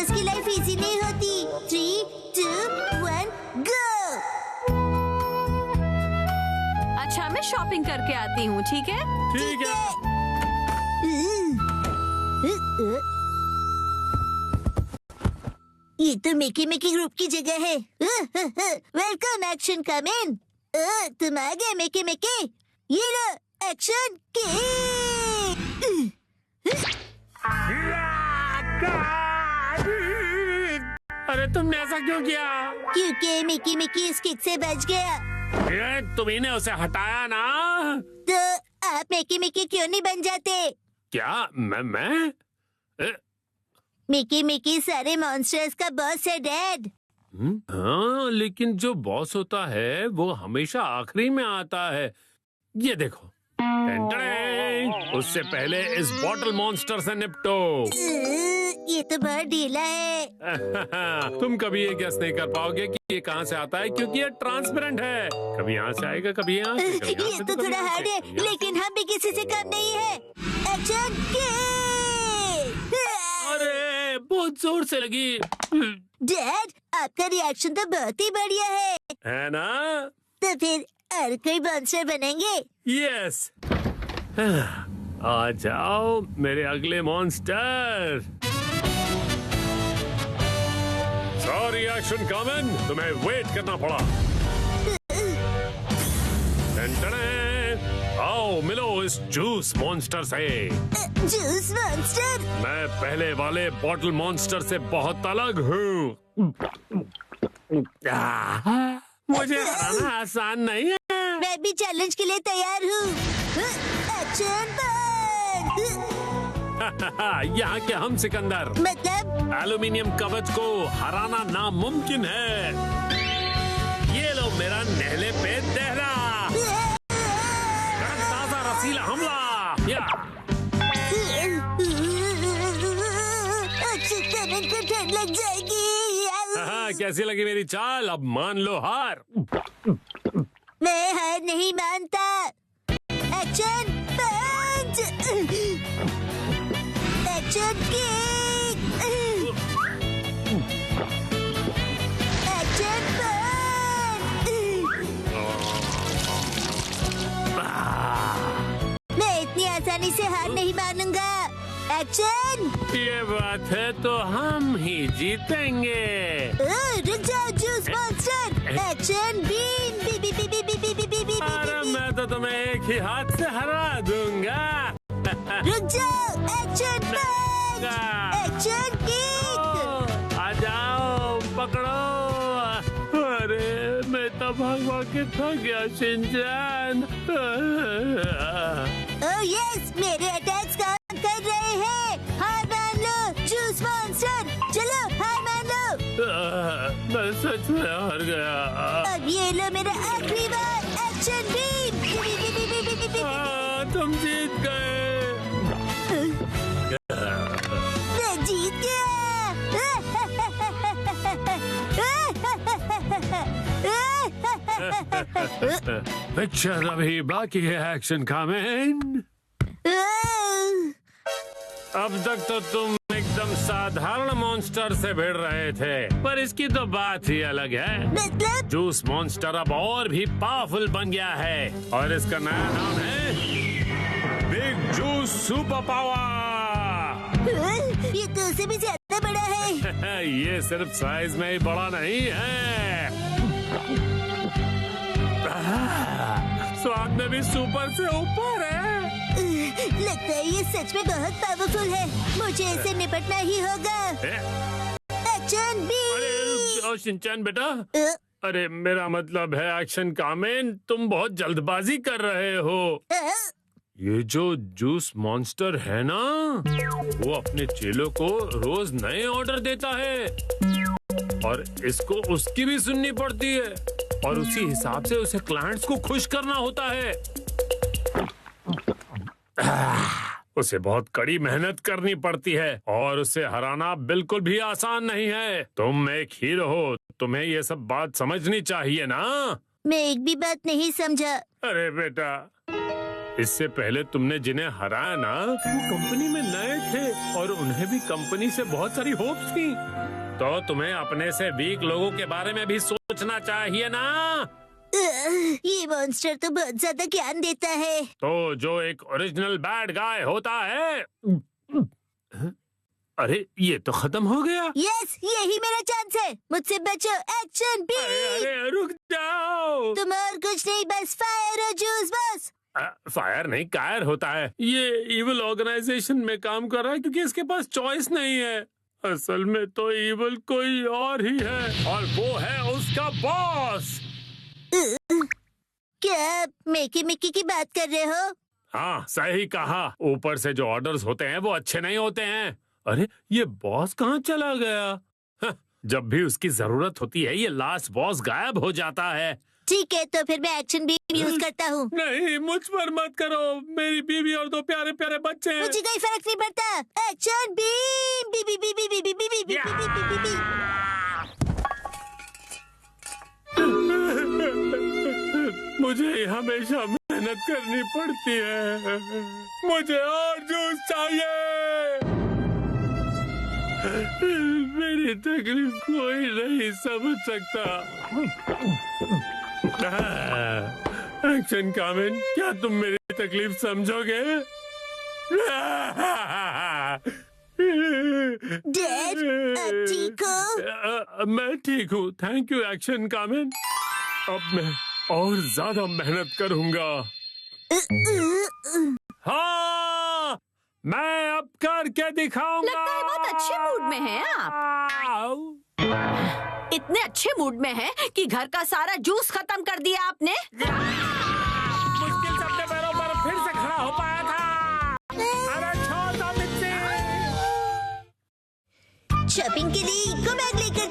Monsters की life easy नहीं होती। 3, 2, 1 गो। अच्छा, मैं शॉपिंग करके आती हूँ, ठीक है? ठीक है। ये तो मिकी मिकी ग्रुप की जगह है। वेलकम एक्शन कम इन। तुम आ गए मिकी मिकी। ये लो एक्शन की। अरे तुमने ऐसा क्यों किया? क्योंकि मिकी मिकी इस किक से बच गया। तुम्ही ने उसे हटाया ना? तो आप मिकी मिकी क्यों नहीं बन जाते? क्या मैं? मिकी मिकी सारे मॉन्स्टर्स का बॉस है डैड। हाँ, लेकिन जो बॉस होता है वो हमेशा आखिरी में आता है। ये देखो, उससे पहले इस बॉटल मॉन्स्टर से निपटो। ये तो बहुत ढीला है। तुम कभी ये गेस नहीं कर पाओगे कि ये कहाँ से आता है, क्योंकि ये ट्रांसपेरेंट है। कभी यहाँ से आएगा, कभी यहाँ से, कभी यहाँ ये से, तो कभी थोड़ा यहाँ हार्ड से, है, कभी यहाँ से। लेकिन हम भी किसी से कम नहीं है। एक्शन अरे बहुत जोर से लगी। डैड, आपका रिएक्शन तो बहुत ही बढ़िया है ना? तो फिर और कोई मॉन्स्टर बनेंगे? यस। आ जाओ मेरे अगले मॉन्स्टर। सॉरी एक्शन कॉमन, तुम्हें वेट करना पड़ा। आओ मिलो इस जूस मॉन्स्टर से। Juice monster? मैं पहले वाले बॉटल मॉन्स्टर से बहुत अलग हूँ। मुझे हराना आसान नहीं है। मैं भी चैलेंज के लिए तैयार हूँ। एक्शन यहाँ के हम सिकंदर, मतलब एल्यूमिनियम कवच को हराना नामुमकिन है। ये लो मेरा नहले पे दहरा, ताजा रसीला हमला। को ठंड लग जाएगी। हाँ, कैसी लगी मेरी चाल? अब मान लो हार। मैं हार नहीं मानता। Action punch. Action kick. Action punch. मैं इतनी आसानी से हार नहीं मानूंगा। एक्शन। ये बात है तो हम ही जीतेंगे। रुक जाओ juice monster. Action bean. B B B B B B B B B. अरे मैं तो तुम्हें एक ही हाथ से हरा दूंगा। रुक जाओ। Action punch. Action kick. आ जाओ, पकड़ो। अरे मैं तो भाग के थक गया शिनचैन। ओह यस, मेरे अटैक्स काम कर रहे हैं। हार मान लो जूस मॉन्स्टर। चलो हार मान लो। मैं सच में हार गया। अब ये लो मेरा आखिरी बार। Action beam. तुम जीत गए। मैं जीत गया। पिक्चर अभी बाकी है एक्शन कमेंट। अब तक तो तुम एकदम साधारण मॉन्स्टर से भिड़ रहे थे, पर इसकी तो बात ही अलग है। मतलब जूस मॉन्स्टर अब और भी पावरफुल बन गया है और इसका नया नाम है बिग जूस सुपर पावर। ये तो उससे भी ज्यादा बड़ा है। ये सिर्फ साइज में ही बड़ा नहीं है, स्वाद में भी सुपर से ऊपर है। लगता है ये सच में बहुत पावरफुल है। मुझे इससे निपटना ही होगा। Action B. अरे शिनचैन बेटा, अरे मेरा मतलब है एक्शन कामेन, तुम बहुत जल्दबाजी कर रहे हो। ये जो जूस मॉन्स्टर है ना, वो अपने चेलों को रोज नए ऑर्डर देता है और इसको उसकी भी सुननी पड़ती है और उसी हिसाब से उसे क्लाइंट्स को खुश करना होता है। उसे बहुत कड़ी मेहनत करनी पड़ती है और उसे हराना बिल्कुल भी आसान नहीं है। तुम एक हीरो हो, तुम्हें ये सब बात समझनी चाहिए ना। मैं एक भी बात नहीं समझा। अरे बेटा, इससे पहले तुमने जिन्हें हराया ना, वो कंपनी में नए थे और उन्हें भी कंपनी से बहुत सारी होप्स थी। तो तुम्हें अपने से वीक लोगों के बारे में भी सोचना चाहिए ना। ये मॉन्स्टर तो बहुत ज्यादा ज्ञान देता है। तो जो एक ओरिजिनल बैड गाय होता है। अरे ये तो खत्म हो गया। यस, यही मेरा चांस है। मुझसे बचो, एक्शन बी। अरे रुक जाओ। तुम और कुछ नहीं, बस फायर और जूस बस। फायर नहीं, कायर होता है। ये इविल ऑर्गेनाइजेशन में काम कर रहा है क्योंकि इसके पास चॉइस नहीं है। असल में तो इविल कोई और ही है और वो है उसका बॉस। क्या आप मिकी मिकी की बात कर रहे हो? हाँ सही कहा। ऊपर से जो ऑर्डर्स होते हैं वो अच्छे नहीं होते हैं। अरे ये बॉस कहाँ चला गया? जब भी उसकी जरूरत होती है ये लास्ट बॉस गायब हो जाता है। ठीक है, तो फिर मैं एक्शन बीम यूज करता हूँ। नहीं, मुझ पर मत करो। मेरी बीवी और 2 प्यारे प्यारे बच्चे हैं। मुझे कोई फर्क नहीं पड़ता। Action beam, B B B B B B B B B B B B. मुझे हमेशा मेहनत करनी पड़ती है। मुझे और जूस चाहिए। मेरी तकलीफ कोई नहीं समझ सकता। एक्शन कामिन, क्या तुम मेरी तकलीफ समझोगे? डैड, आप ठीक हो? मैं ठीक हूँ, थैंक यू एक्शन कामिन। अब मैं और ज्यादा मेहनत करूँगा। हाँ, मैं अब करके दिखाऊंगा। लगता है बहुत अच्छे मूड में हैं आप। इतने अच्छे मूड में हैं कि घर का सारा जूस खत्म कर दिया आपने। मुश्किल से अपने पैरों पर फिर से खड़ा हो पाया था। अरे छोड़ दो मिट्टी। शॉपिंग के लिए इको बैग लेकर